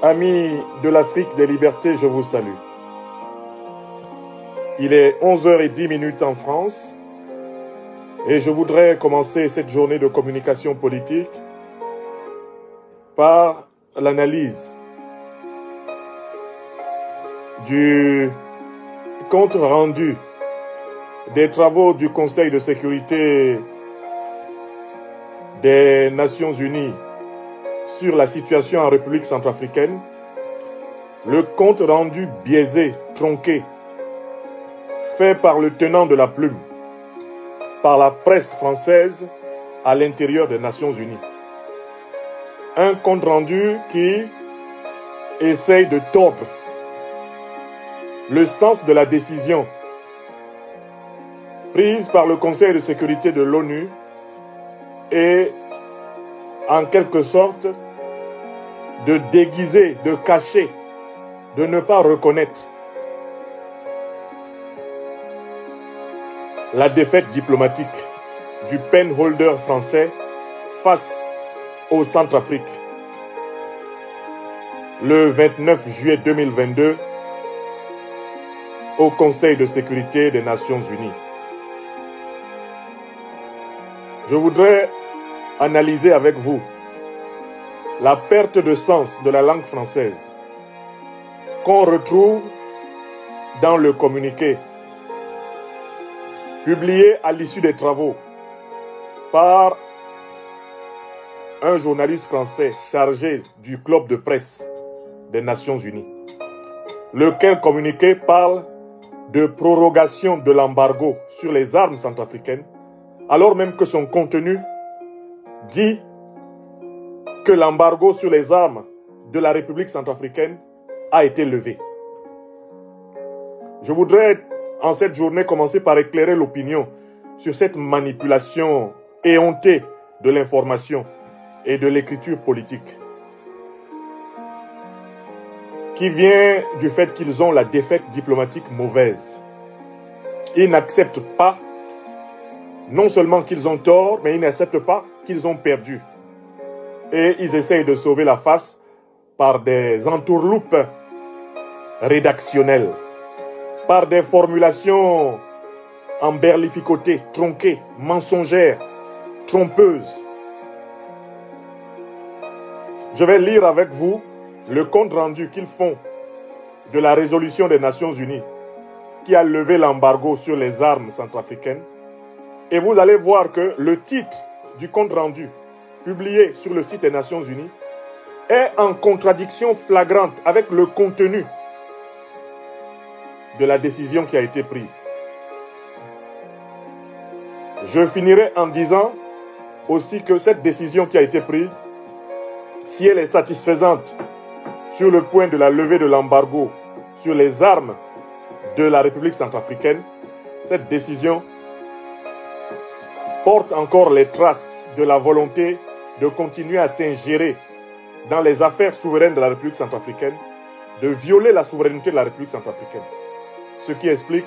Amis de l'Afrique des libertés, je vous salue. Il est 11h10 en France et je voudrais commencer cette journée de communication politique par l'analyse du compte rendu des travaux du Conseil de sécurité des Nations Unies sur la situation en République centrafricaine, le compte rendu biaisé, tronqué, fait par le tenant de la plume, par la presse française à l'intérieur des Nations Unies. Un compte rendu qui essaye de tordre le sens de la décision prise par le Conseil de sécurité de l'ONU et en quelque sorte de déguiser, de cacher, de ne pas reconnaître la défaite diplomatique du penholder français face au Centrafrique le 29 juillet 2022 au Conseil de sécurité des Nations Unies. Je voudrais analyser avec vous la perte de sens de la langue française qu'on retrouve dans le communiqué publié à l'issue des travaux par un journaliste français chargé du club de presse des Nations Unies, lequel communiqué parle de prorogation de l'embargo sur les armes centrafricaines, alors même que son contenu dit que l'embargo sur les armes de la République centrafricaine a été levé. Je voudrais en cette journée commencer par éclairer l'opinion sur cette manipulation éhontée de l'information et de l'écriture politique qui vient du fait qu'ils ont la défaite diplomatique mauvaise. Ils n'acceptent pas non seulement qu'ils ont tort, mais ils n'acceptent pas qu'ils ont perdu. Et ils essayent de sauver la face par des entourloupes rédactionnelles, par des formulations emberlificotées, tronquées, mensongères, trompeuses. Je vais lire avec vous le compte rendu qu'ils font de la résolution des Nations Unies qui a levé l'embargo sur les armes centrafricaines. Et vous allez voir que le titre du compte rendu publié sur le site des Nations Unies est en contradiction flagrante avec le contenu de la décision qui a été prise. Je finirai en disant aussi que cette décision qui a été prise, si elle est satisfaisante sur le point de la levée de l'embargo sur les armes de la République centrafricaine, cette décision porte encore les traces de la volonté de continuer à s'ingérer dans les affaires souveraines de la République centrafricaine, de violer la souveraineté de la République centrafricaine. Ce qui explique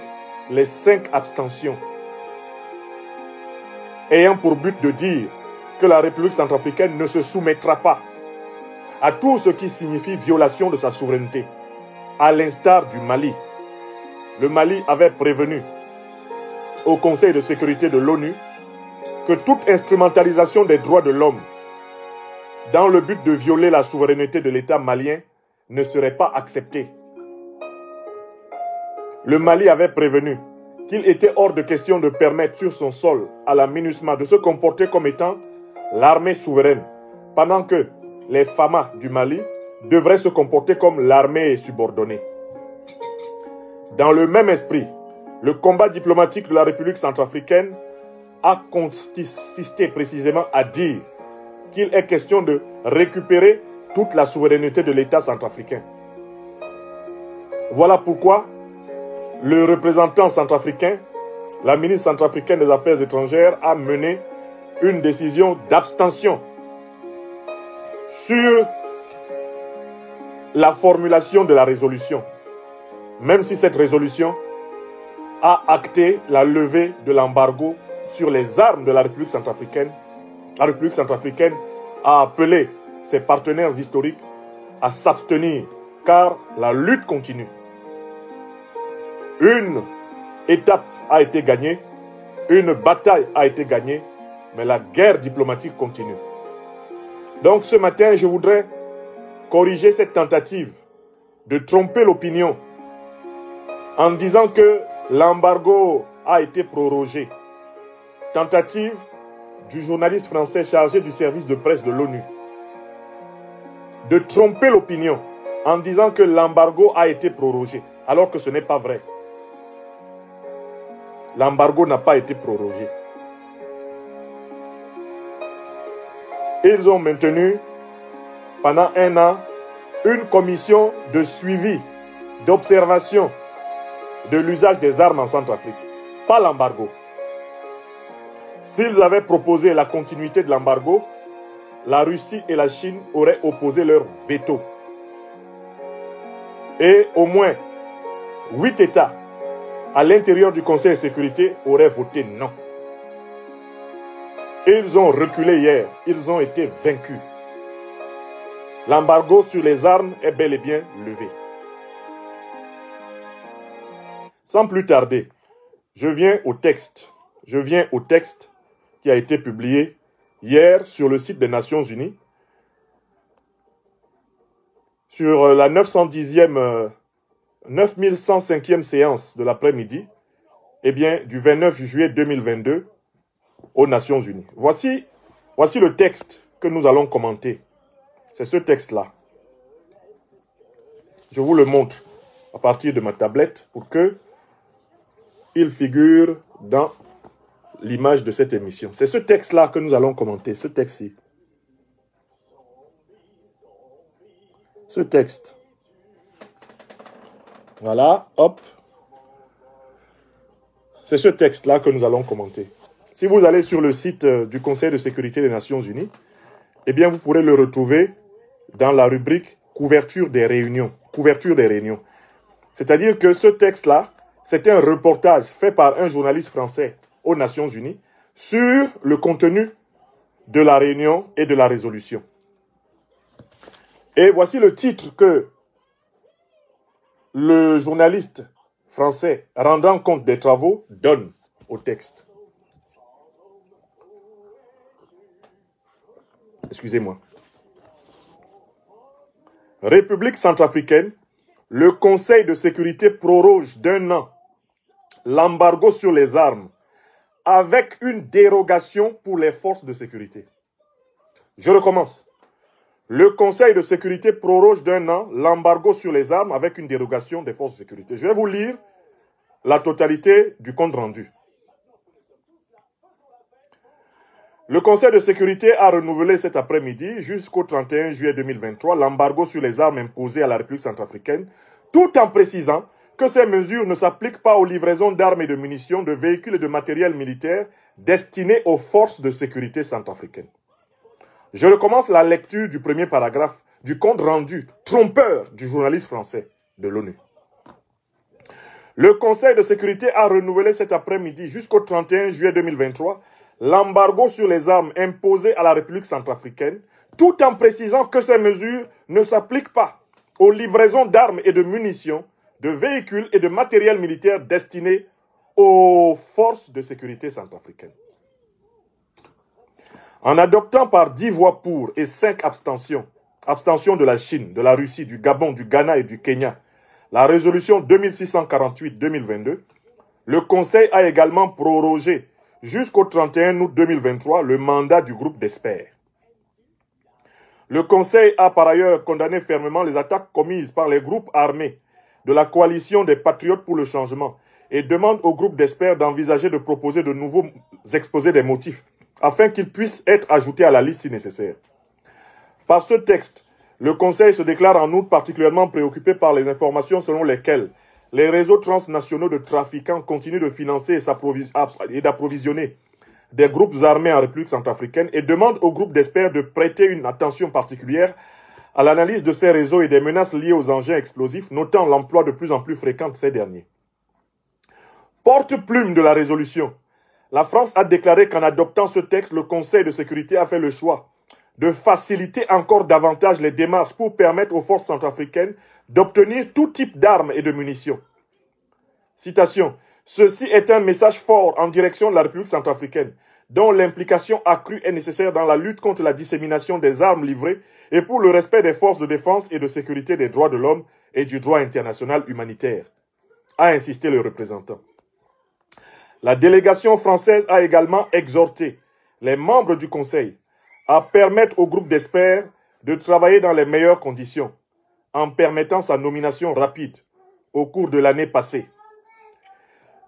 les 5 abstentions, ayant pour but de dire que la République centrafricaine ne se soumettra pas à tout ce qui signifie violation de sa souveraineté, à l'instar du Mali. Le Mali avait prévenu au Conseil de sécurité de l'ONU que toute instrumentalisation des droits de l'homme dans le but de violer la souveraineté de l'État malien ne serait pas acceptée. Le Mali avait prévenu qu'il était hors de question de permettre sur son sol à la MINUSMA de se comporter comme étant l'armée souveraine, pendant que les FAMA du Mali devraient se comporter comme l'armée subordonnée. Dans le même esprit, le combat diplomatique de la République centrafricaine a consisté précisément à dire qu'il est question de récupérer toute la souveraineté de l'État centrafricain. Voilà pourquoi le représentant centrafricain, la ministre centrafricaine des Affaires étrangères, a mené une décision d'abstention sur la formulation de la résolution, même si cette résolution a acté la levée de l'embargo sur les armes de la République centrafricaine. La République centrafricaine a appelé ses partenaires historiques à s'abstenir, car la lutte continue. Une étape a été gagnée, une bataille a été gagnée, mais la guerre diplomatique continue. Donc ce matin, je voudrais corriger cette tentative de tromper l'opinion en disant que l'embargo a été prorogé. Tentative du journaliste français chargé du service de presse de l'ONU de tromper l'opinion en disant que l'embargo a été prorogé, alors que ce n'est pas vrai. L'embargo n'a pas été prorogé. Ils ont maintenu pendant 1 an une commission de suivi, d'observation de l'usage des armes en Centrafrique. Pas l'embargo. S'ils avaient proposé la continuité de l'embargo, la Russie et la Chine auraient opposé leur veto. Et au moins 8 États à l'intérieur du Conseil de sécurité auraient voté non. Et ils ont reculé hier. Ils ont été vaincus. L'embargo sur les armes est bel et bien levé. Sans plus tarder, je viens au texte. Je viens au texte qui a été publié hier sur le site des Nations Unies, sur la 9105e séance de l'après-midi, eh bien, du 29 juillet 2022, aux Nations Unies. Voici le texte que nous allons commenter. C'est ce texte-là. Je vous le montre à partir de ma tablette pour que il figure dans l'image de cette émission. C'est ce texte-là que nous allons commenter, ce texte-ci. Ce texte. Voilà, hop. C'est ce texte-là que nous allons commenter. Si vous allez sur le site du Conseil de sécurité des Nations Unies, eh bien, vous pourrez le retrouver dans la rubrique couverture des réunions. Couverture des réunions. C'est-à-dire que ce texte-là, c'est un reportage fait par un journaliste français aux Nations Unies sur le contenu de la réunion et de la résolution. Et voici le titre que le journaliste français, rendant compte des travaux, donne au texte. Excusez-moi. République centrafricaine, le Conseil de sécurité proroge d'1 an l'embargo sur les armes avec une dérogation pour les forces de sécurité. Je recommence. Le Conseil de sécurité proroge d'1 an l'embargo sur les armes avec une dérogation des forces de sécurité. Je vais vous lire la totalité du compte rendu. Le Conseil de sécurité a renouvelé cet après-midi jusqu'au 31 juillet 2023 l'embargo sur les armes imposé à la République centrafricaine, tout en précisant que ces mesures ne s'appliquent pas aux livraisons d'armes et de munitions, de véhicules et de matériel militaire destinés aux forces de sécurité centrafricaines. Je recommence la lecture du premier paragraphe du compte rendu trompeur du journaliste français de l'ONU. Le Conseil de sécurité a renouvelé cet après-midi jusqu'au 31 juillet 2023 l'embargo sur les armes imposé à la République centrafricaine, tout en précisant que ces mesures ne s'appliquent pas aux livraisons d'armes et de munitions, de véhicules et de matériel militaire destinés aux forces de sécurité centrafricaines. En adoptant par 10 voix pour et 5 abstentions, abstention de la Chine, de la Russie, du Gabon, du Ghana et du Kenya, la résolution 2648-2022, le Conseil a également prorogé jusqu'au 31 août 2023 le mandat du groupe d'experts. Le Conseil a par ailleurs condamné fermement les attaques commises par les groupes armés de la coalition des Patriotes pour le changement et demande au groupe d'experts d'envisager de proposer de nouveaux exposés des motifs afin qu'ils puissent être ajoutés à la liste si nécessaire. Par ce texte, le Conseil se déclare en outre particulièrement préoccupé par les informations selon lesquelles les réseaux transnationaux de trafiquants continuent de financer et d'approvisionner des groupes armés en République centrafricaine et demande au groupe d'experts de prêter une attention particulière à l'analyse de ces réseaux et des menaces liées aux engins explosifs, notant l'emploi de plus en plus fréquent de ces derniers. Porte-plume de la résolution, la France a déclaré qu'en adoptant ce texte, le Conseil de sécurité a fait le choix de faciliter encore davantage les démarches pour permettre aux forces centrafricaines d'obtenir tout type d'armes et de munitions. Citation. Ceci est un message fort en direction de la République centrafricaine, dont l'implication accrue est nécessaire dans la lutte contre la dissémination des armes livrées et pour le respect des forces de défense et de sécurité des droits de l'homme et du droit international humanitaire, a insisté le représentant. La délégation française a également exhorté les membres du Conseil à permettre au groupe d'experts de travailler dans les meilleures conditions, en permettant sa nomination rapide au cours de l'année passée.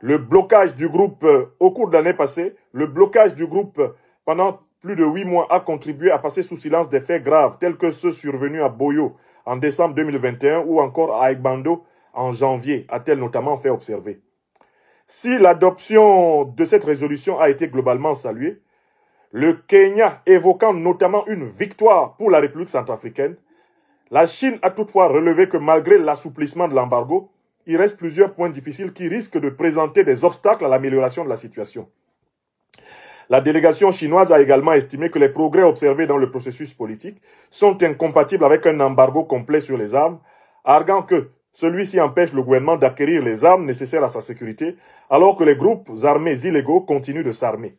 Le blocage du groupe, au cours de l'année passée, le blocage du groupe pendant plus de 8 mois a contribué à passer sous silence des faits graves tels que ceux survenus à Boyo en décembre 2021 ou encore à Agbando en janvier, a-t-elle notamment fait observer. Si l'adoption de cette résolution a été globalement saluée, le Kenya évoquant notamment une victoire pour la République centrafricaine, la Chine a toutefois relevé que malgré l'assouplissement de l'embargo, il reste plusieurs points difficiles qui risquent de présenter des obstacles à l'amélioration de la situation. La délégation chinoise a également estimé que les progrès observés dans le processus politique sont incompatibles avec un embargo complet sur les armes, arguant que celui-ci empêche le gouvernement d'acquérir les armes nécessaires à sa sécurité, alors que les groupes armés illégaux continuent de s'armer.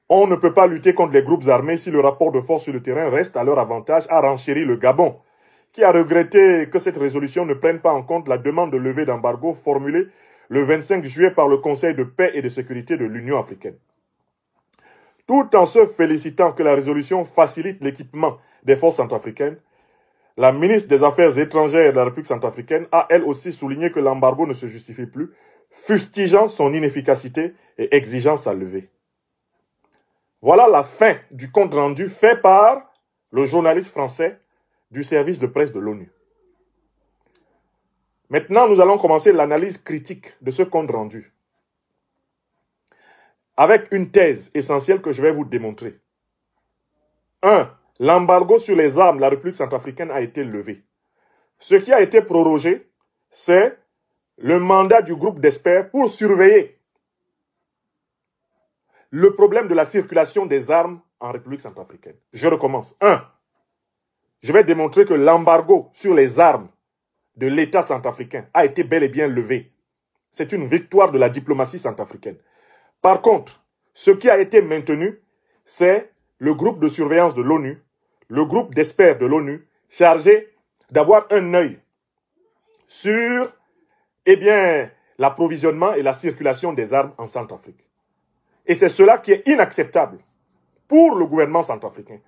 On ne peut pas lutter contre les groupes armés si le rapport de force sur le terrain reste à leur avantage, a renchéri le Gabon, qui a regretté que cette résolution ne prenne pas en compte la demande de levée d'embargo formulée le 25 juillet par le Conseil de paix et de sécurité de l'Union africaine. Tout en se félicitant que la résolution facilite l'équipement des forces centrafricaines, la ministre des Affaires étrangères de la République centrafricaine a elle aussi souligné que l'embargo ne se justifie plus, fustigeant son inefficacité et exigeant sa levée. Voilà la fin du compte rendu fait par le journaliste français du service de presse de l'ONU. Maintenant, nous allons commencer l'analyse critique de ce compte rendu, avec une thèse essentielle que je vais vous démontrer. 1. L'embargo sur les armes de la République centrafricaine a été levé. Ce qui a été prorogé, c'est le mandat du groupe d'experts pour surveiller le problème de la circulation des armes en République centrafricaine. Je recommence. 1. Je vais démontrer que l'embargo sur les armes de l'État centrafricain a été bel et bien levé. C'est une victoire de la diplomatie centrafricaine. Par contre, ce qui a été maintenu, c'est le groupe de surveillance de l'ONU, le groupe d'experts de l'ONU, chargé d'avoir un œil sur l'approvisionnement et la circulation des armes en Centrafrique. Et c'est cela qui est inacceptable pour le gouvernement centrafricain.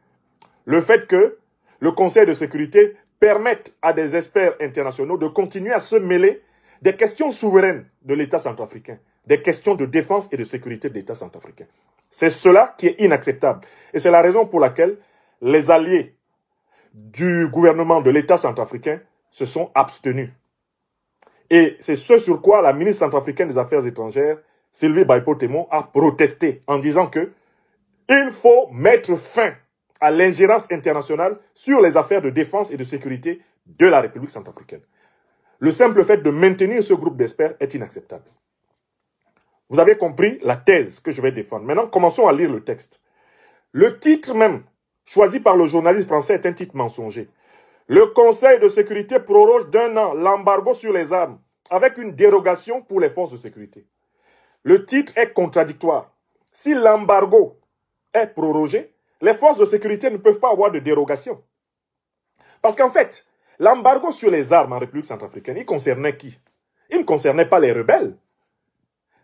Le fait que le Conseil de sécurité permette à des experts internationaux de continuer à se mêler des questions souveraines de l'État centrafricain, des questions de défense et de sécurité de l'État centrafricain. C'est cela qui est inacceptable. Et c'est la raison pour laquelle les alliés du gouvernement de l'État centrafricain se sont abstenus. Et c'est ce sur quoi la ministre centrafricaine des Affaires étrangères, Sylvie Baipo-Témo, a protesté en disant que il faut mettre fin à l'ingérence internationale sur les affaires de défense et de sécurité de la République centrafricaine. Le simple fait de maintenir ce groupe d'experts est inacceptable. Vous avez compris la thèse que je vais défendre. Maintenant, commençons à lire le texte. Le titre même, choisi par le journaliste français, est un titre mensonger. Le Conseil de sécurité proroge d'1 an l'embargo sur les armes, avec une dérogation pour les forces de sécurité. Le titre est contradictoire. Si l'embargo est prorogé, les forces de sécurité ne peuvent pas avoir de dérogation. Parce qu'en fait, l'embargo sur les armes en République centrafricaine, il concernait qui? Il ne concernait pas les rebelles.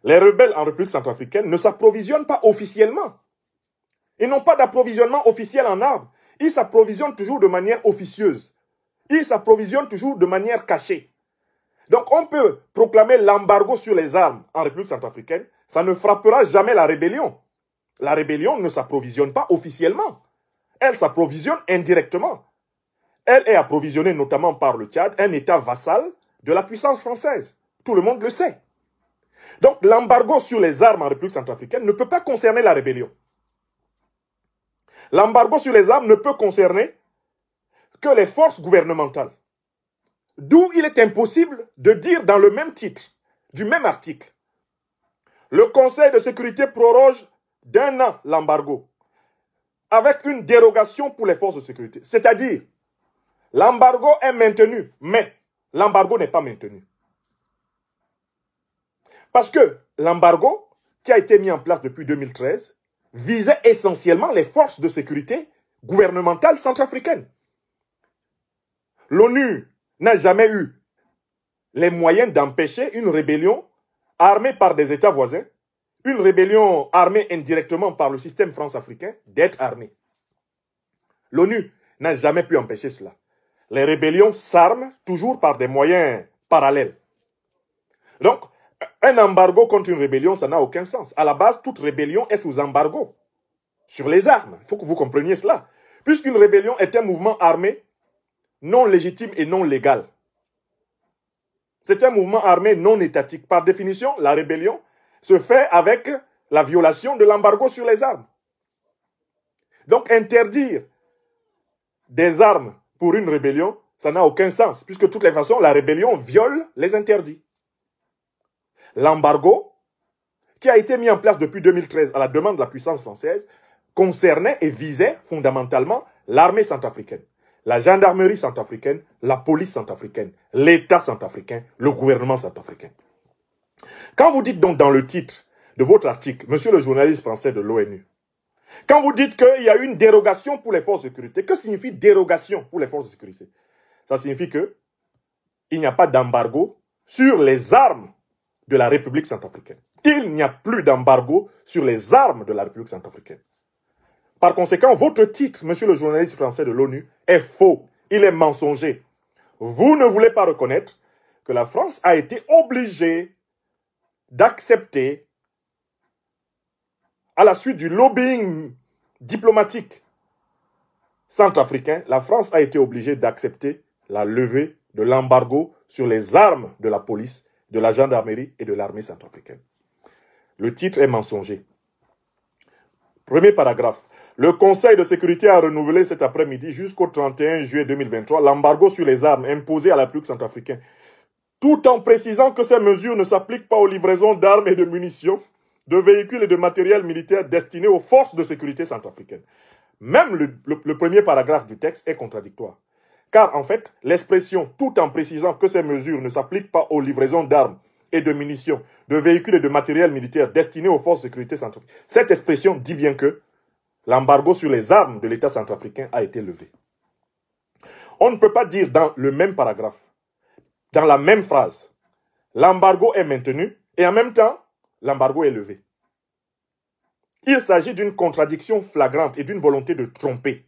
Les rebelles en République centrafricaine ne s'approvisionnent pas officiellement. Ils n'ont pas d'approvisionnement officiel en armes. Ils s'approvisionnent toujours de manière officieuse. Ils s'approvisionnent toujours de manière cachée. Donc on peut proclamer l'embargo sur les armes en République centrafricaine, ça ne frappera jamais la rébellion. La rébellion ne s'approvisionne pas officiellement. Elle s'approvisionne indirectement. Elle est approvisionnée notamment par le Tchad, un État vassal de la puissance française. Tout le monde le sait. Donc l'embargo sur les armes en République centrafricaine ne peut pas concerner la rébellion. L'embargo sur les armes ne peut concerner que les forces gouvernementales. D'où il est impossible de dire dans le même titre, du même article, le Conseil de sécurité proroge d'1 an l'embargo, avec une dérogation pour les forces de sécurité. C'est-à-dire, l'embargo est maintenu, mais l'embargo n'est pas maintenu. Parce que l'embargo, qui a été mis en place depuis 2013, visait essentiellement les forces de sécurité gouvernementales centrafricaines. L'ONU n'a jamais eu les moyens d'empêcher une rébellion armée par des États voisins, une rébellion armée indirectement par le système france-africain, d'être armée. L'ONU n'a jamais pu empêcher cela. Les rébellions s'arment toujours par des moyens parallèles. Donc, un embargo contre une rébellion, ça n'a aucun sens. À la base, toute rébellion est sous embargo sur les armes. Il faut que vous compreniez cela. Puisqu'une rébellion est un mouvement armé non légitime et non légal. C'est un mouvement armé non étatique. Par définition, la rébellion se fait avec la violation de l'embargo sur les armes. Donc, interdire des armes pour une rébellion, ça n'a aucun sens, puisque de toutes les façons, la rébellion viole les interdits. L'embargo, qui a été mis en place depuis 2013 à la demande de la puissance française, concernait et visait fondamentalement l'armée centrafricaine, la gendarmerie centrafricaine, la police centrafricaine, l'État centrafricain, le gouvernement centrafricain. Quand vous dites donc dans le titre de votre article, monsieur le journaliste français de l'ONU, quand vous dites qu'il y a une dérogation pour les forces de sécurité, que signifie dérogation pour les forces de sécurité? Ça signifie qu'il n'y a pas d'embargo sur les armes de la République centrafricaine. Il n'y a plus d'embargo sur les armes de la République centrafricaine. Par conséquent, votre titre, monsieur le journaliste français de l'ONU, est faux. Il est mensonger. Vous ne voulez pas reconnaître que la France a été obligée d'accepter, à la suite du lobbying diplomatique centrafricain, la France a été obligée d'accepter la levée de l'embargo sur les armes de la police, de la gendarmerie et de l'armée centrafricaine. Le titre est mensonger. Premier paragraphe. Le Conseil de sécurité a renouvelé cet après-midi jusqu'au 31 juillet 2023 l'embargo sur les armes imposé à la République centrafricaine, tout en précisant que ces mesures ne s'appliquent pas aux livraisons d'armes et de munitions, de véhicules et de matériel militaire destinés aux forces de sécurité centrafricaines. Même le premier paragraphe du texte est contradictoire. Car en fait, l'expression « tout en précisant que ces mesures ne s'appliquent pas aux livraisons d'armes et de munitions, de véhicules et de matériel militaire destinés aux forces de sécurité centrafricaines », cette expression dit bien que l'embargo sur les armes de l'État centrafricain a été levé. On ne peut pas dire dans le même paragraphe, dans la même phrase, l'embargo est maintenu et en même temps, l'embargo est levé. Il s'agit d'une contradiction flagrante et d'une volonté de tromper.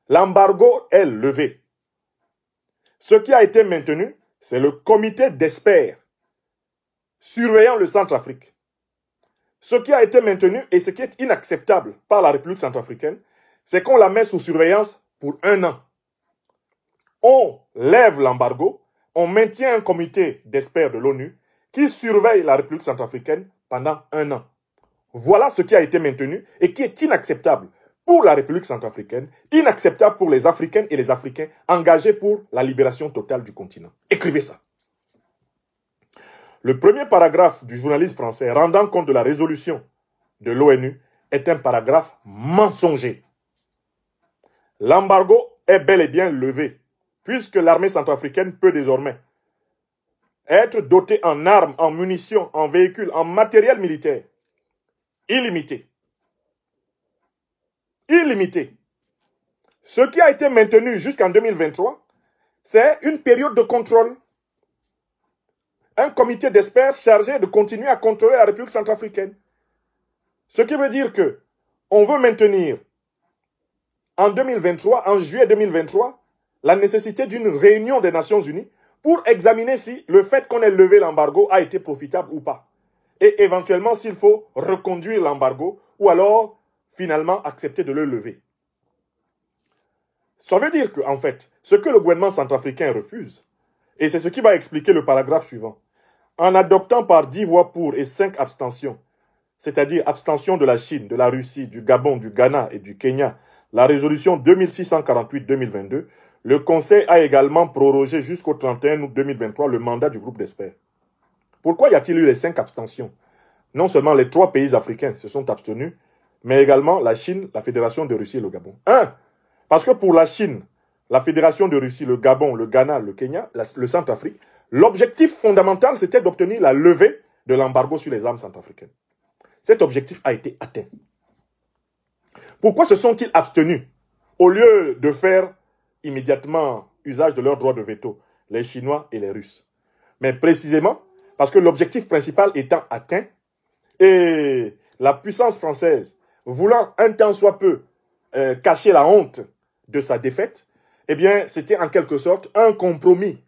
L'embargo est levé. Ce qui a été maintenu, c'est le comité d'experts surveillant le Centrafrique. Ce qui a été maintenu et ce qui est inacceptable par la République centrafricaine, c'est qu'on la met sous surveillance pour 1 an. On lève l'embargo, on maintient un comité d'experts de l'ONU qui surveille la République centrafricaine pendant 1 an. Voilà ce qui a été maintenu et qui est inacceptable pour la République centrafricaine, inacceptable pour les Africaines et les Africains engagés pour la libération totale du continent. Écrivez ça. Le premier paragraphe du journaliste français rendant compte de la résolution de l'ONU est un paragraphe mensonger. L'embargo est bel et bien levé, puisque l'armée centrafricaine peut désormais être dotée en armes, en munitions, en véhicules, en matériel militaire illimité. Illimité. Ce qui a été maintenu jusqu'en 2023, c'est une période de contrôle. Un comité d'experts chargé de continuer à contrôler la République centrafricaine. Ce qui veut dire que on veut maintenir en 2023, en juillet 2023, la nécessité d'une réunion des Nations Unies pour examiner si le fait qu'on ait levé l'embargo a été profitable ou pas. Et éventuellement s'il faut reconduire l'embargo ou alors finalement accepter de le lever. Ça veut dire qu'en fait, ce que le gouvernement centrafricain refuse, et c'est ce qui va expliquer le paragraphe suivant, en adoptant par 10 voix pour et 5 abstentions, c'est-à-dire abstention de la Chine, de la Russie, du Gabon, du Ghana et du Kenya, la résolution 2648-2022, le Conseil a également prorogé jusqu'au 31 août 2023 le mandat du groupe d'experts. Pourquoi y a-t-il eu les 5 abstentions? Non seulement les 3 pays africains se sont abstenus, mais également la Chine, la Fédération de Russie et le Gabon. Parce que pour la Chine, la Fédération de Russie, le Gabon, le Ghana, le Kenya, le Centrafrique, l'objectif fondamental, c'était d'obtenir la levée de l'embargo sur les armes centrafricaines. Cet objectif a été atteint. Pourquoi se sont-ils abstenus au lieu de faire immédiatement usage de leur droit de veto, les Chinois et les Russes? Mais précisément parce que l'objectif principal étant atteint et la puissance française voulant un tant soit peu cacher la honte de sa défaite, eh bien, c'était en quelque sorte un compromis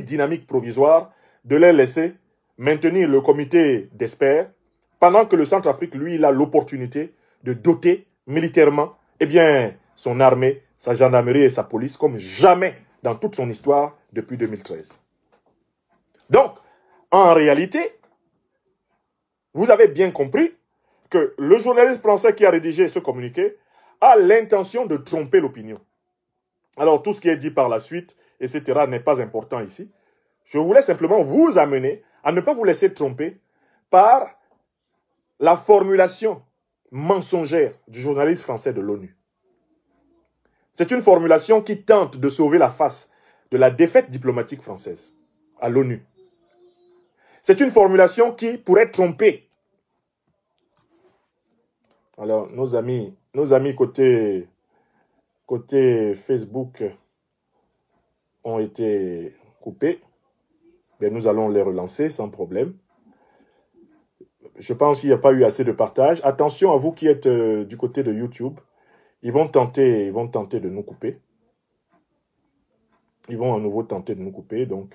dynamique provisoire de les laisser maintenir le comité d'experts pendant que le Centrafrique, lui, il a l'opportunité de doter militairement, eh bien, son armée, sa gendarmerie et sa police comme jamais dans toute son histoire depuis 2013. Donc, en réalité, vous avez bien compris que le journaliste français qui a rédigé ce communiqué a l'intention de tromper l'opinion. Alors, tout ce qui est dit par la suite, etc., n'est pas important ici. Je voulais simplement vous amener à ne pas vous laisser tromper par la formulation mensongère du journaliste français de l'ONU. C'est une formulation qui tente de sauver la face de la défaite diplomatique française à l'ONU. C'est une formulation qui pourrait tromper. Alors, nos amis côté Facebook ont été coupés. Mais nous allons les relancer sans problème. Je pense qu'il n'y a pas eu assez de partage. Attention à vous qui êtes du côté de YouTube. Ils vont tenter de nous couper. Ils vont à nouveau tenter de nous couper. Donc,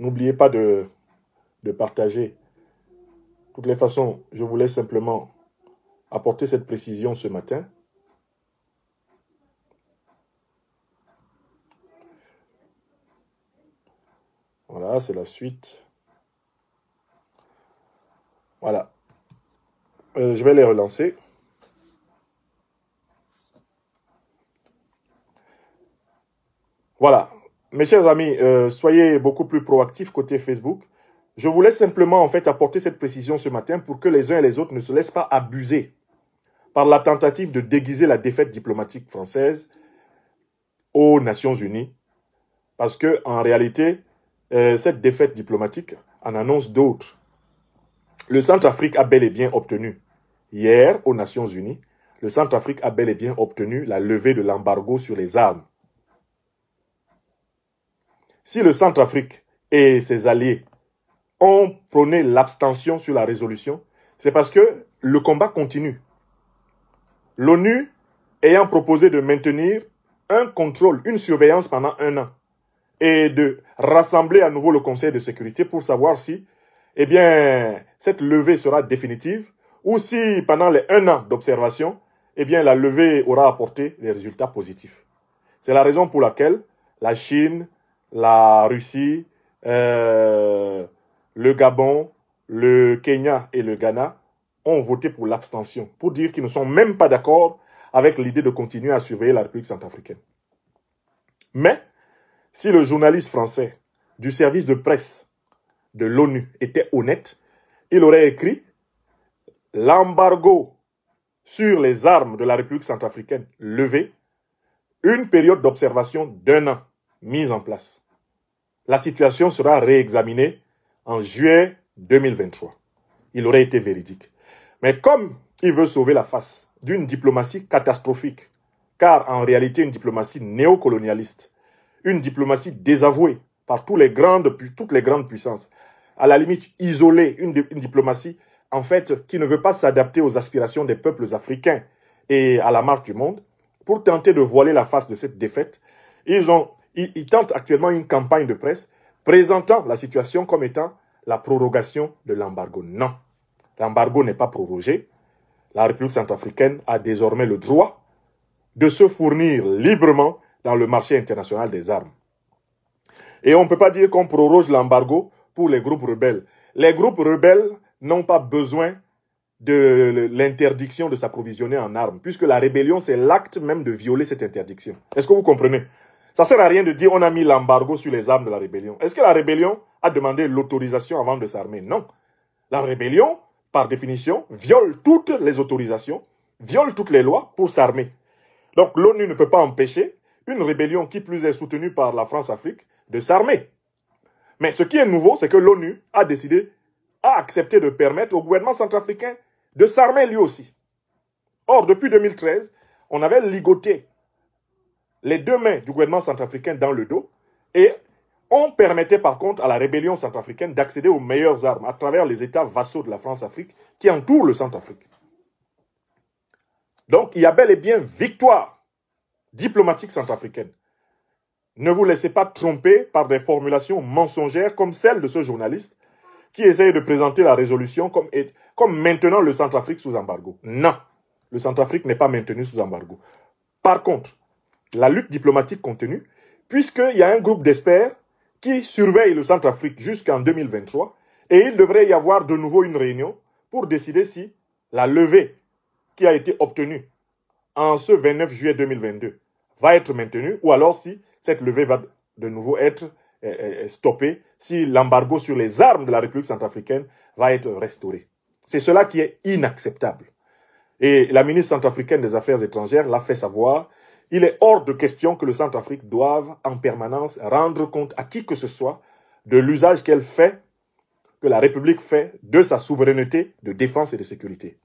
n'oubliez pas de partager. De toutes les façons, je voulais simplement apporter cette précision ce matin. Voilà, c'est la suite. Voilà. Je vais les relancer. Voilà. Mes chers amis, soyez beaucoup plus proactifs côté Facebook. Je voulais simplement en fait apporter cette précision ce matin pour que les uns et les autres ne se laissent pas abuser par la tentative de déguiser la défaite diplomatique française aux Nations Unies. Parce que en réalité, cette défaite diplomatique en annonce d'autres. Le Centrafrique a bel et bien obtenu, hier aux Nations Unies, le Centrafrique a bel et bien obtenu la levée de l'embargo sur les armes. Si le Centrafrique et ses alliés ont prôné l'abstention sur la résolution, c'est parce que le combat continue. L'ONU ayant proposé de maintenir un contrôle, une surveillance pendant 1 an, et de rassembler à nouveau le Conseil de sécurité pour savoir si, eh bien, cette levée sera définitive ou si, pendant les 1 an d'observation, eh bien, la levée aura apporté des résultats positifs. C'est la raison pour laquelle la Chine, la Russie, le Gabon, le Kenya et le Ghana ont voté pour l'abstention, pour dire qu'ils ne sont même pas d'accord avec l'idée de continuer à surveiller la République centrafricaine. Mais, si le journaliste français du service de presse de l'ONU était honnête, il aurait écrit « L'embargo sur les armes de la République centrafricaine levé, une période d'observation d'1 an mise en place. La situation sera réexaminée en juillet 2023. » Il aurait été véridique. Mais comme il veut sauver la face d'une diplomatie catastrophique, car en réalité une diplomatie néocolonialiste, une diplomatie désavouée par toutes les grandes puissances, à la limite isolée, une diplomatie en fait qui ne veut pas s'adapter aux aspirations des peuples africains et à la marche du monde, pour tenter de voiler la face de cette défaite, ils tentent actuellement une campagne de presse présentant la situation comme étant la prorogation de l'embargo. Non, l'embargo n'est pas prorogé. La République centrafricaine a désormais le droit de se fournir librement dans le marché international des armes. Et on ne peut pas dire qu'on proroge l'embargo pour les groupes rebelles. Les groupes rebelles n'ont pas besoin de l'interdiction de s'approvisionner en armes, puisque la rébellion, c'est l'acte même de violer cette interdiction. Est-ce que vous comprenez? Ça ne sert à rien de dire on a mis l'embargo sur les armes de la rébellion. Est-ce que la rébellion a demandé l'autorisation avant de s'armer? Non. La rébellion par définition, viole toutes les autorisations, viole toutes les lois pour s'armer. Donc l'ONU ne peut pas empêcher une rébellion qui plus est soutenue par la France-Afrique de s'armer. Mais ce qui est nouveau, c'est que l'ONU a décidé, a accepté de permettre au gouvernement centrafricain de s'armer lui aussi. Or, depuis 2013, on avait ligoté les deux mains du gouvernement centrafricain dans le dos et on permettait par contre à la rébellion centrafricaine d'accéder aux meilleures armes à travers les États vassaux de la France-Afrique qui entourent le Centrafrique. Donc, il y a bel et bien victoire diplomatique centrafricaine. Ne vous laissez pas tromper par des formulations mensongères comme celle de ce journaliste qui essaye de présenter la résolution comme maintenant le Centrafrique sous embargo. Non, le Centrafrique n'est pas maintenu sous embargo. Par contre, la lutte diplomatique continue puisqu'il y a un groupe d'experts qui surveille le Centrafrique jusqu'en 2023 et il devrait y avoir de nouveau une réunion pour décider si la levée qui a été obtenue en ce 29 juillet 2022 va être maintenue ou alors si cette levée va de nouveau être stoppée, si l'embargo sur les armes de la République centrafricaine va être restauré. C'est cela qui est inacceptable. Et la ministre centrafricaine des Affaires étrangères l'a fait savoir. Il est hors de question que le Centrafrique doive en permanence rendre compte à qui que ce soit de l'usage qu'elle fait, que la République fait de sa souveraineté de défense et de sécurité.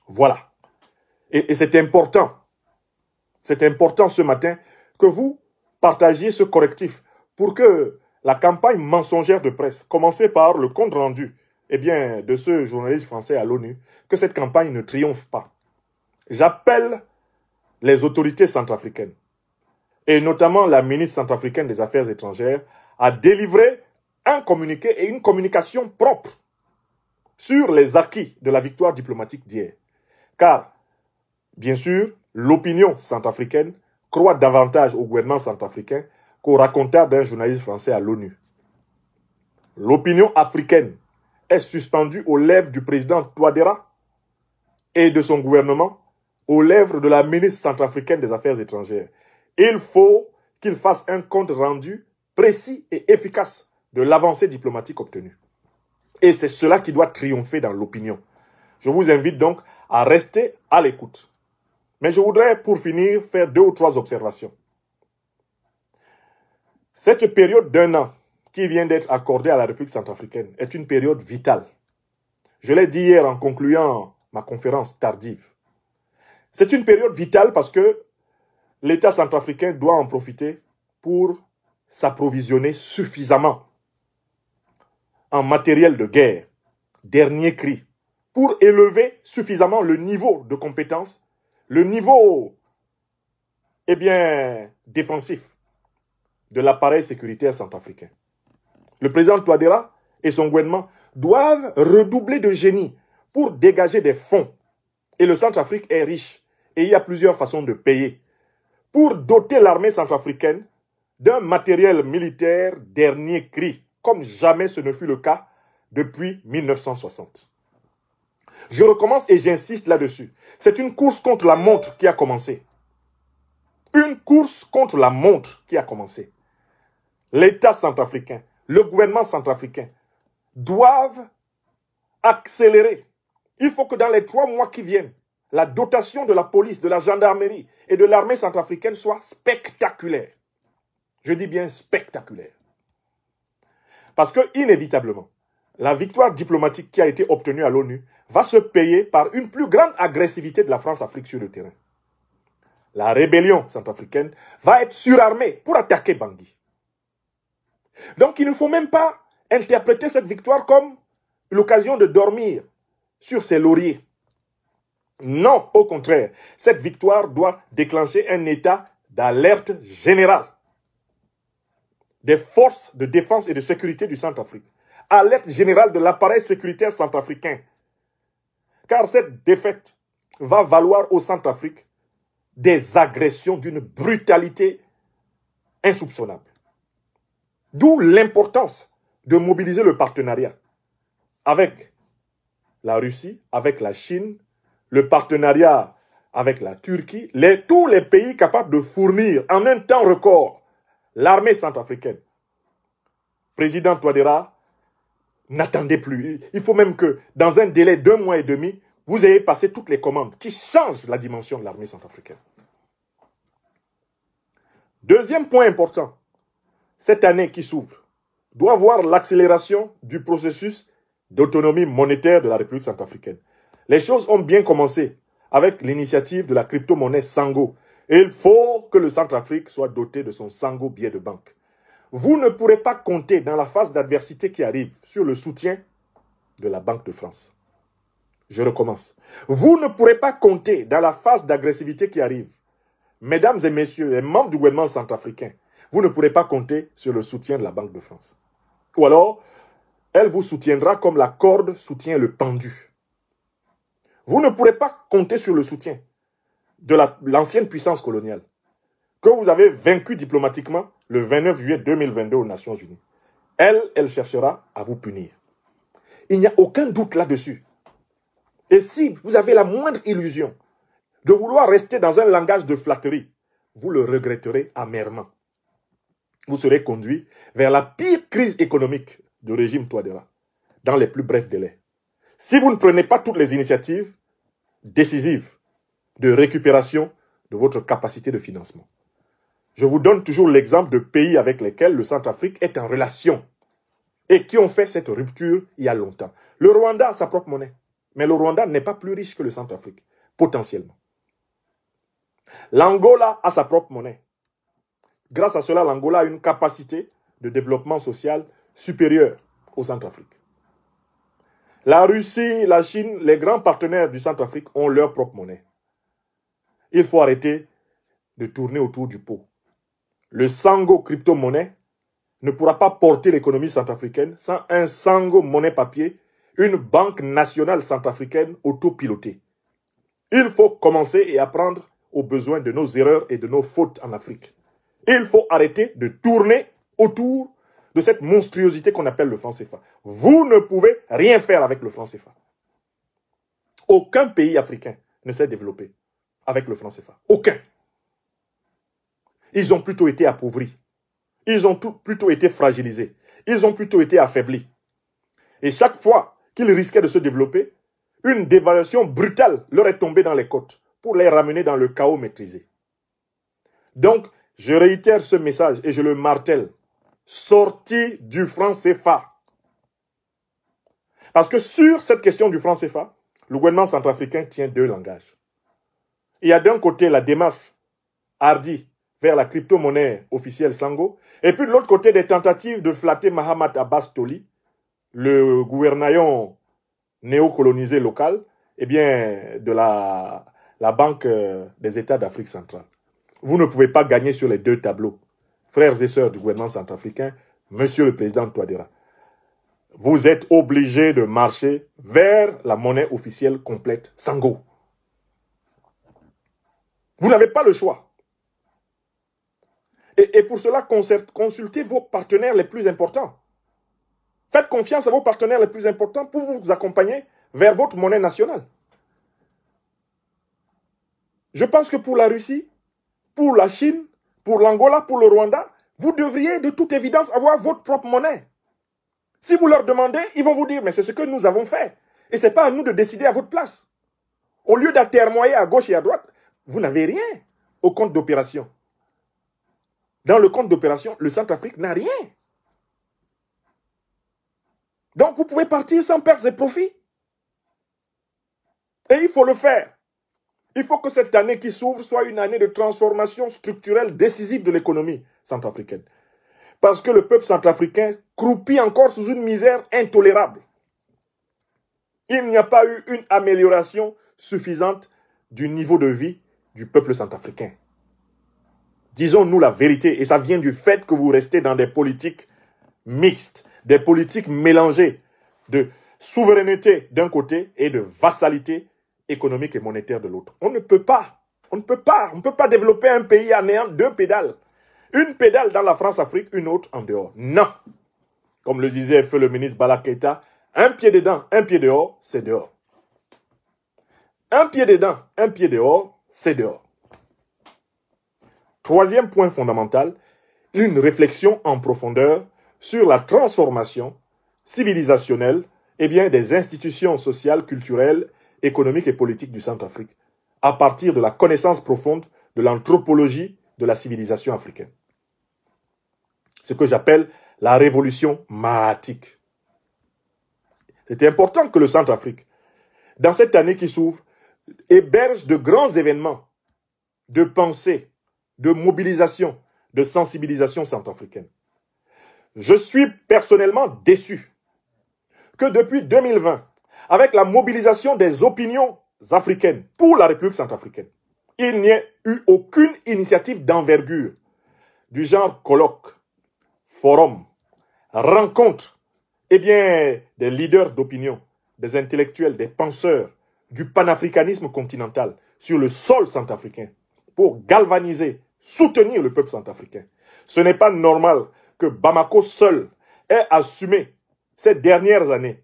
Voilà. Et c'est important. C'est important ce matin que vous partagiez ce correctif pour que la campagne mensongère de presse, commencée par le compte rendu de ce journaliste français à l'ONU, que cette campagne ne triomphe pas. J'appelle les autorités centrafricaines, et notamment la ministre centrafricaine des Affaires étrangères, à délivrer un communiqué et une communication propre sur les acquis de la victoire diplomatique d'hier. Car, bien sûr, l'opinion centrafricaine croit davantage au gouvernement centrafricain qu'au raconteur d'un journaliste français à l'ONU. L'opinion africaine est suspendue aux lèvres du président Touadéra et de son gouvernement, aux lèvres de la ministre centrafricaine des Affaires étrangères. Il faut qu'il fasse un compte rendu précis et efficace de l'avancée diplomatique obtenue. Et c'est cela qui doit triompher dans l'opinion. Je vous invite donc à rester à l'écoute. Mais je voudrais, pour finir, faire 2 ou 3 observations. Cette période d'1 an qui vient d'être accordée à la République centrafricaine est une période vitale. Je l'ai dit hier en concluant ma conférence tardive. C'est une période vitale parce que l'État centrafricain doit en profiter pour s'approvisionner suffisamment en matériel de guerre, dernier cri, pour élever suffisamment le niveau de compétence, le niveau, défensif de l'appareil sécuritaire centrafricain. Le président Touadéra et son gouvernement doivent redoubler de génie pour dégager des fonds. Et le Centrafrique est riche. Et il y a plusieurs façons de payer. Pour doter l'armée centrafricaine d'un matériel militaire dernier cri, comme jamais ce ne fut le cas depuis 1960. Je recommence et j'insiste là-dessus. C'est une course contre la montre qui a commencé. Une course contre la montre qui a commencé. L'État centrafricain, le gouvernement centrafricain doivent accélérer. Il faut que dans les 3 mois qui viennent, la dotation de la police, de la gendarmerie et de l'armée centrafricaine soit spectaculaire. Je dis bien spectaculaire. Parce que, inévitablement, la victoire diplomatique qui a été obtenue à l'ONU va se payer par une plus grande agressivité de la France-Afrique sur le terrain. La rébellion centrafricaine va être surarmée pour attaquer Bangui. Donc, il ne faut même pas interpréter cette victoire comme l'occasion de dormir sur ses lauriers. Non, au contraire, cette victoire doit déclencher un état d'alerte générale des forces de défense et de sécurité du Centrafrique. Alerte générale de l'appareil sécuritaire centrafricain. Car cette défaite va valoir au Centrafrique des agressions d'une brutalité insoupçonnable. D'où l'importance de mobiliser le partenariat avec la Russie, avec la Chine, le partenariat avec la Turquie, tous les pays capables de fournir en un temps record l'armée centrafricaine. Président Touadéra, N'attendez plus. Il faut même que, dans un délai d'1 mois et demi, vous ayez passé toutes les commandes qui changent la dimension de l'armée centrafricaine. Deuxième point important, cette année qui s'ouvre doit voir l'accélération du processus d'autonomie monétaire de la République centrafricaine. Les choses ont bien commencé avec l'initiative de la crypto-monnaie Sango. Et il faut que le Centrafrique soit doté de son Sango billet de banque. Vous ne pourrez pas compter dans la phase d'adversité qui arrive sur le soutien de la Banque de France. Je recommence. Vous ne pourrez pas compter dans la phase d'agressivité qui arrive. Mesdames et messieurs, les membres du gouvernement centrafricain, vous ne pourrez pas compter sur le soutien de la Banque de France. Ou alors, elle vous soutiendra comme la corde soutient le pendu. Vous ne pourrez pas compter sur le soutien de l'ancienne puissance coloniale que vous avez vaincu diplomatiquement le 29 juillet 2022 aux Nations Unies. Elle cherchera à vous punir. Il n'y a aucun doute là-dessus. Et si vous avez la moindre illusion de vouloir rester dans un langage de flatterie, vous le regretterez amèrement. Vous serez conduit vers la pire crise économique du régime Touadéra dans les plus brefs délais. Si vous ne prenez pas toutes les initiatives décisives de récupération de votre capacité de financement. Je vous donne toujours l'exemple de pays avec lesquels le Centrafrique est en relation et qui ont fait cette rupture il y a longtemps. Le Rwanda a sa propre monnaie, mais le Rwanda n'est pas plus riche que le Centrafrique, potentiellement. L'Angola a sa propre monnaie. Grâce à cela, l'Angola a une capacité de développement social supérieure au Centrafrique. La Russie, la Chine, les grands partenaires du Centrafrique ont leur propre monnaie. Il faut arrêter de tourner autour du pot. Le Sango crypto-monnaie ne pourra pas porter l'économie centrafricaine sans un Sango monnaie papier, une banque nationale centrafricaine autopilotée. Il faut commencer et apprendre aux besoins de nos erreurs et de nos fautes en Afrique. Il faut arrêter de tourner autour de cette monstruosité qu'on appelle le franc CFA. Vous ne pouvez rien faire avec le franc CFA. Aucun pays africain ne s'est développé avec le franc CFA. Aucun. Ils ont plutôt été appauvris. Ils ont plutôt été fragilisés. Ils ont plutôt été affaiblis. Et chaque fois qu'ils risquaient de se développer, une dévaluation brutale leur est tombée dans les côtes pour les ramener dans le chaos maîtrisé. Donc, je réitère ce message et je le martèle. Sortie du franc CFA. Parce que sur cette question du franc CFA, le gouvernement centrafricain tient deux langages. Il y a d'un côté la démarche hardie vers la crypto-monnaie officielle Sango, et puis de l'autre côté des tentatives de flatter Mahamat Abbas Toli, le gouvernaillon néocolonisé local, eh bien, de la Banque des États d'Afrique centrale. Vous ne pouvez pas gagner sur les deux tableaux. Frères et sœurs du gouvernement centrafricain, Monsieur le Président Touadéra, vous êtes obligés de marcher vers la monnaie officielle complète, Sango. Vous n'avez pas le choix. Et pour cela, consultez vos partenaires les plus importants. Faites confiance à vos partenaires les plus importants pour vous accompagner vers votre monnaie nationale. Je pense que pour la Russie, pour la Chine, pour l'Angola, pour le Rwanda, vous devriez de toute évidence avoir votre propre monnaie. Si vous leur demandez, ils vont vous dire, mais c'est ce que nous avons fait. Et ce n'est pas à nous de décider à votre place. Au lieu d'atermoyer à gauche et à droite, vous n'avez rien au compte d'opération. Dans le compte d'opération, le Centrafrique n'a rien. Donc vous pouvez partir sans perdre ses profits. Et il faut le faire. Il faut que cette année qui s'ouvre soit une année de transformation structurelle décisive de l'économie centrafricaine. Parce que le peuple centrafricain croupit encore sous une misère intolérable. Il n'y a pas eu une amélioration suffisante du niveau de vie du peuple centrafricain. Disons-nous la vérité, et ça vient du fait que vous restez dans des politiques mixtes, des politiques mélangées de souveraineté d'un côté et de vassalité économique et monétaire de l'autre. On ne peut pas développer un pays en ayant deux pédales. Une pédale dans la France-Afrique, une autre en dehors. Non. Comme le disait feu le ministre Bala Keïta, un pied dedans, un pied dehors, c'est dehors. Un pied dedans, un pied dehors, c'est dehors. Troisième point fondamental, une réflexion en profondeur sur la transformation civilisationnelle, eh bien, des institutions sociales, culturelles, économiques et politiques du Centrafrique, à partir de la connaissance profonde de l'anthropologie de la civilisation africaine. Ce que j'appelle la révolution mahatique. C'était important que le Centrafrique, dans cette année qui s'ouvre, héberge de grands événements de pensée, de mobilisation, de sensibilisation centrafricaine. Je suis personnellement déçu que depuis 2020, avec la mobilisation des opinions africaines pour la République centrafricaine, il n'y ait eu aucune initiative d'envergure du genre colloque, forum, rencontre, eh bien, des leaders d'opinion, des intellectuels, des penseurs, du panafricanisme continental sur le sol centrafricain pour galvaniser, soutenir le peuple centrafricain. Ce n'est pas normal que Bamako seul ait assumé ces dernières années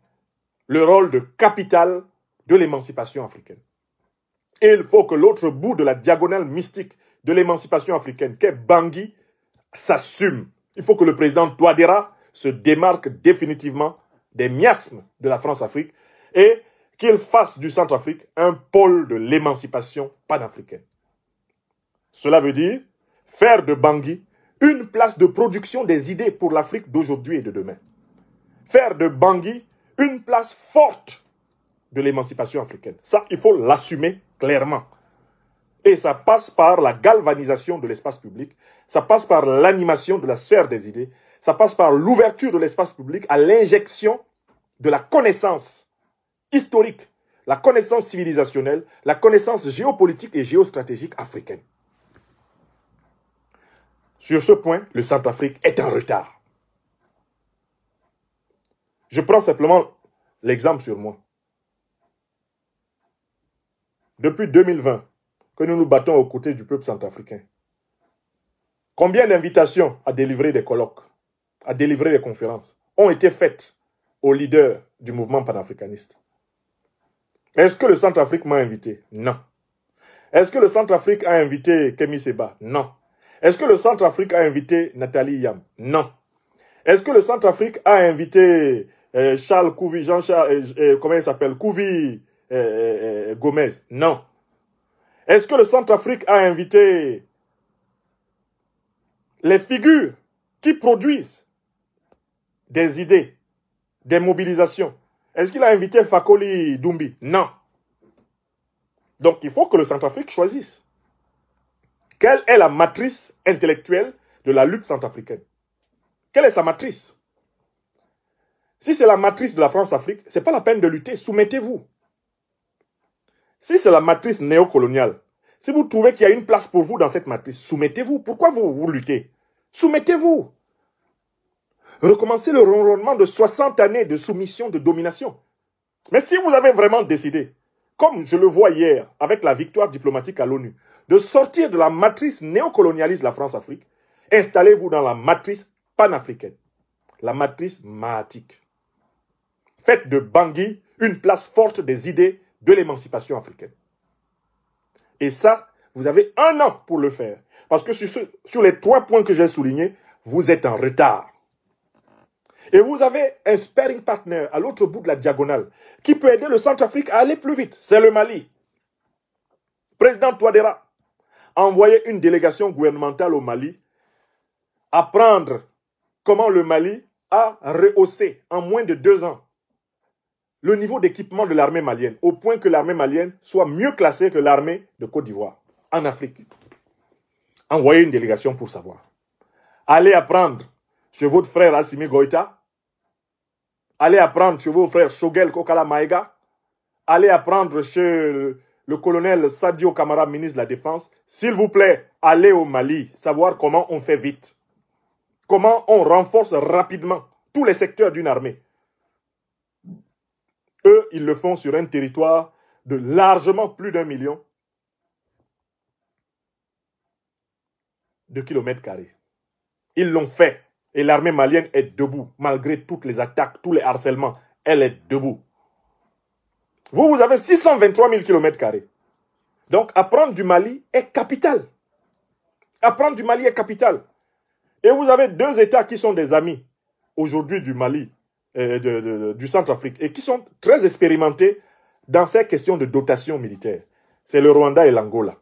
le rôle de capitale de l'émancipation africaine. Et il faut que l'autre bout de la diagonale mystique de l'émancipation africaine, qu'est Bangui, s'assume. Il faut que le président Touadéra se démarque définitivement des miasmes de la France-Afrique et qu'il fasse du Centrafrique un pôle de l'émancipation panafricaine. Cela veut dire faire de Bangui une place de production des idées pour l'Afrique d'aujourd'hui et de demain. Faire de Bangui une place forte de l'émancipation africaine. Ça, il faut l'assumer clairement. Et ça passe par la galvanisation de l'espace public, ça passe par l'animation de la sphère des idées, ça passe par l'ouverture de l'espace public à l'injection de la connaissance historique, la connaissance civilisationnelle, la connaissance géopolitique et géostratégique africaine. Sur ce point, le Centrafrique est en retard. Je prends simplement l'exemple sur moi. Depuis 2020, que nous nous battons aux côtés du peuple centrafricain, combien d'invitations à délivrer des colloques, à délivrer des conférences ont été faites aux leaders du mouvement panafricaniste? Est-ce que le Centrafrique m'a invité? Non. Est-ce que le Centrafrique a invité Kémy Séba? Non. Est-ce que le Centrafrique a invité Nathalie Yam? Non. Est-ce que le Centrafrique a invité Charles Kouvi, Jean-Charles, comment il s'appelle, Kouvi Gomez? Non. Est-ce que le Centrafrique a invité les figures qui produisent des idées, des mobilisations? Est-ce qu'il a invité Fakoli Doumbé? Non. Donc il faut que le Centrafrique choisisse. Quelle est la matrice intellectuelle de la lutte centrafricaine? Quelle est sa matrice? Si c'est la matrice de la France-Afrique, ce n'est pas la peine de lutter, soumettez-vous. Si c'est la matrice néocoloniale, si vous trouvez qu'il y a une place pour vous dans cette matrice, soumettez-vous. Pourquoi vous luttez? Soumettez-vous. Recommencez le ronronnement de 60 années de soumission, de domination. Mais si vous avez vraiment décidé, comme je le vois hier avec la victoire diplomatique à l'ONU, de sortir de la matrice néocolonialiste de la France-Afrique, installez-vous dans la matrice panafricaine, la matrice mahatique. Faites de Bangui une place forte des idées de l'émancipation africaine. Et ça, vous avez 1 an pour le faire. Parce que sur les 3 points que j'ai soulignés, vous êtes en retard. Et vous avez un sparring partner à l'autre bout de la diagonale qui peut aider le Centrafrique à aller plus vite. C'est le Mali. Président Touadéra a envoyé une délégation gouvernementale au Mali apprendre comment le Mali a rehaussé en moins de 2 ans le niveau d'équipement de l'armée malienne, au point que l'armée malienne soit mieux classée que l'armée de Côte d'Ivoire, en Afrique. Envoyez une délégation pour savoir. Allez apprendre chez votre frère Assimi Goïta. Allez apprendre chez vos frères Shogel Kokala Maïga. Allez apprendre chez le colonel Sadio Kamara, ministre de la Défense. S'il vous plaît, allez au Mali, savoir comment on fait vite. Comment on renforce rapidement tous les secteurs d'une armée. Eux, ils le font sur un territoire de largement plus d'1 million de kilomètres carrés. Ils l'ont fait. Et l'armée malienne est debout. Malgré toutes les attaques, tous les harcèlements, elle est debout. Vous avez 623 000 kilomètres carrés. Donc, apprendre du Mali est capital. Apprendre du Mali est capital. Et vous avez 2 États qui sont des amis aujourd'hui du Mali. du Centrafrique et qui sont très expérimentés dans ces questions de dotation militaire. C'est le Rwanda et l'Angola.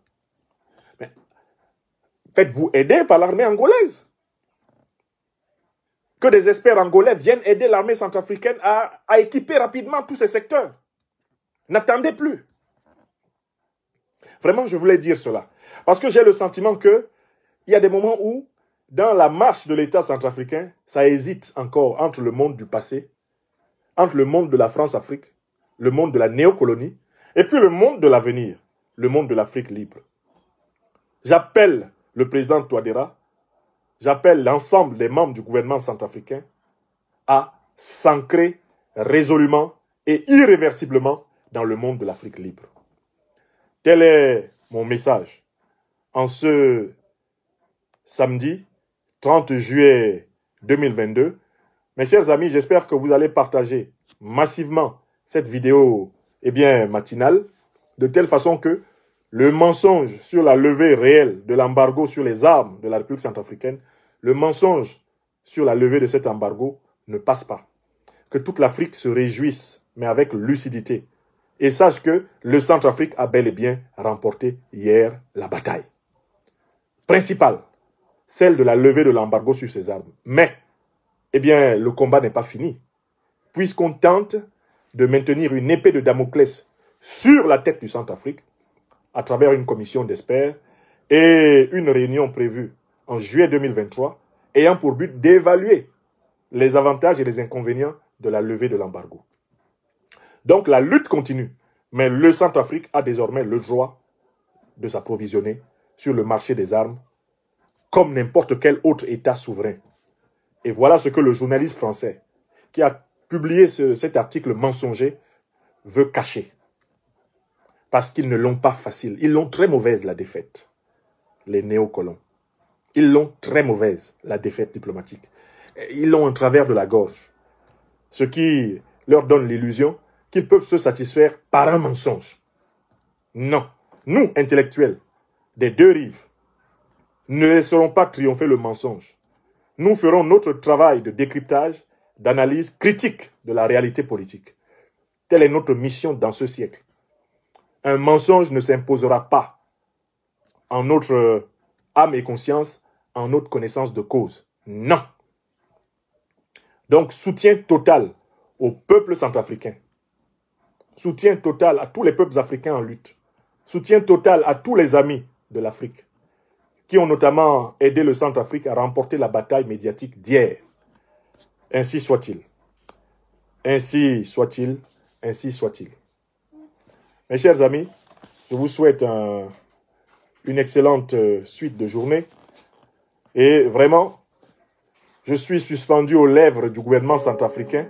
Faites-vous aider par l'armée angolaise. Que des experts angolais viennent aider l'armée centrafricaine à équiper rapidement tous ces secteurs. N'attendez plus. Vraiment, je voulais dire cela. Parce que j'ai le sentiment qu'il y a des moments où, dans la marche de l'État centrafricain, ça hésite encore entre le monde du passé, entre le monde de la France-Afrique, le monde de la néocolonie, et puis le monde de l'avenir, le monde de l'Afrique libre. J'appelle le président Touadéra, j'appelle l'ensemble des membres du gouvernement centrafricain à s'ancrer résolument et irréversiblement dans le monde de l'Afrique libre. Tel est mon message en ce samedi 30 juillet 2022. Mes chers amis, j'espère que vous allez partager massivement cette vidéo matinale, de telle façon que le mensonge sur la levée réelle de l'embargo sur les armes de la République centrafricaine, le mensonge sur la levée de cet embargo ne passe pas. Que toute l'Afrique se réjouisse, mais avec lucidité. Et sache que le Centrafrique a bel et bien remporté hier la bataille principale, celle de la levée de l'embargo sur ces armes. Mais, le combat n'est pas fini, puisqu'on tente de maintenir une épée de Damoclès sur la tête du Centrafrique à travers une commission d'experts et une réunion prévue en juillet 2023 ayant pour but d'évaluer les avantages et les inconvénients de la levée de l'embargo. Donc la lutte continue, mais le Centrafrique a désormais le droit de s'approvisionner sur le marché des armes comme n'importe quel autre État souverain. Et voilà ce que le journaliste français qui a publié cet article mensonger veut cacher. Parce qu'ils ne l'ont pas facile. Ils l'ont très mauvaise, la défaite. Les néocolons. Ils l'ont très mauvaise, la défaite diplomatique. Ils l'ont en travers de la gorge. Ce qui leur donne l'illusion qu'ils peuvent se satisfaire par un mensonge. Non. Nous, intellectuels, des deux rives, ne laisserons pas triompher le mensonge. Nous ferons notre travail de décryptage, d'analyse critique de la réalité politique. Telle est notre mission dans ce siècle. Un mensonge ne s'imposera pas en notre âme et conscience, en notre connaissance de cause. Non. Donc, soutien total au peuple centrafricain. Soutien total à tous les peuples africains en lutte. Soutien total à tous les amis de l'Afrique, qui ont notamment aidé le Centrafrique à remporter la bataille médiatique d'hier. Ainsi soit-il. Ainsi soit-il. Ainsi soit-il. Mes chers amis, je vous souhaite une excellente suite de journée. Et vraiment, je suis suspendu aux lèvres du gouvernement centrafricain.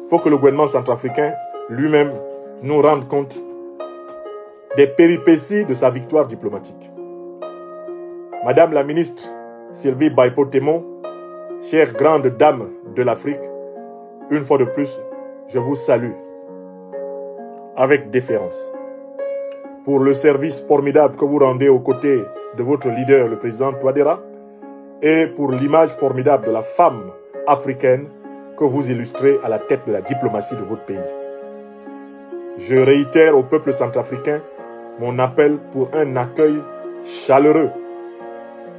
Il faut que le gouvernement centrafricain lui-même nous rende compte des péripéties de sa victoire diplomatique. Madame la ministre Sylvie Baipo-Témon, chère grande dame de l'Afrique, une fois de plus, je vous salue avec déférence pour le service formidable que vous rendez aux côtés de votre leader, le président Touadéra, et pour l'image formidable de la femme africaine que vous illustrez à la tête de la diplomatie de votre pays. Je réitère au peuple centrafricain mon appel pour un accueil chaleureux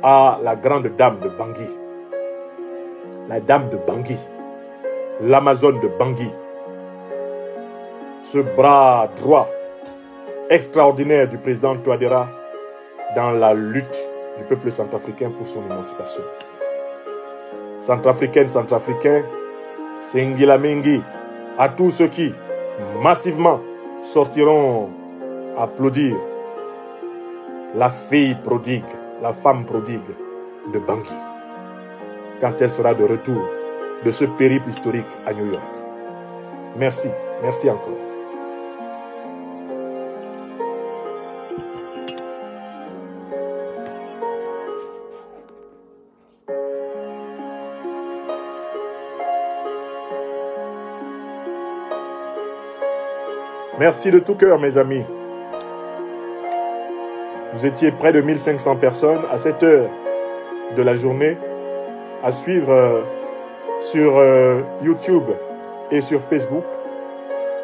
à la grande dame de Bangui. La dame de Bangui, l'Amazone de Bangui, ce bras droit extraordinaire du président Touadéra dans la lutte du peuple centrafricain pour son émancipation. Centrafricaines, centrafricains, Singila Mingi, à tous ceux qui, massivement, sortiront applaudir la fille prodigue, la femme prodigue de Bangui, quand elle sera de retour de ce périple historique à New York. Merci, merci encore. Merci de tout cœur, mes amis. Vous étiez près de 1500 personnes à cette heure de la journée à suivre sur YouTube et sur Facebook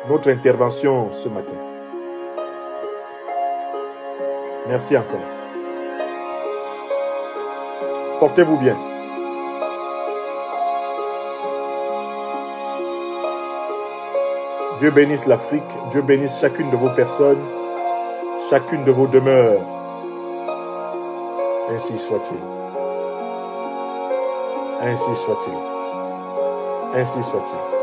notre intervention ce matin. Merci encore. Portez-vous bien. Dieu bénisse l'Afrique, Dieu bénisse chacune de vos personnes, chacune de vos demeures. Ainsi soit-il. Ainsi soit-il. Ainsi soit-il.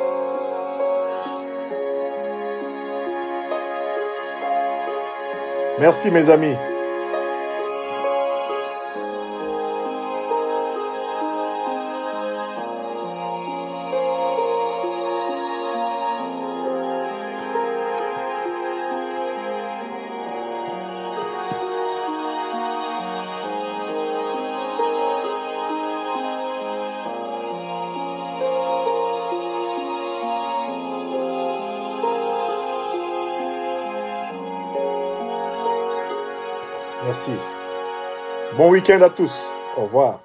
Merci mes amis. Merci. Bon week-end à tous. Au revoir.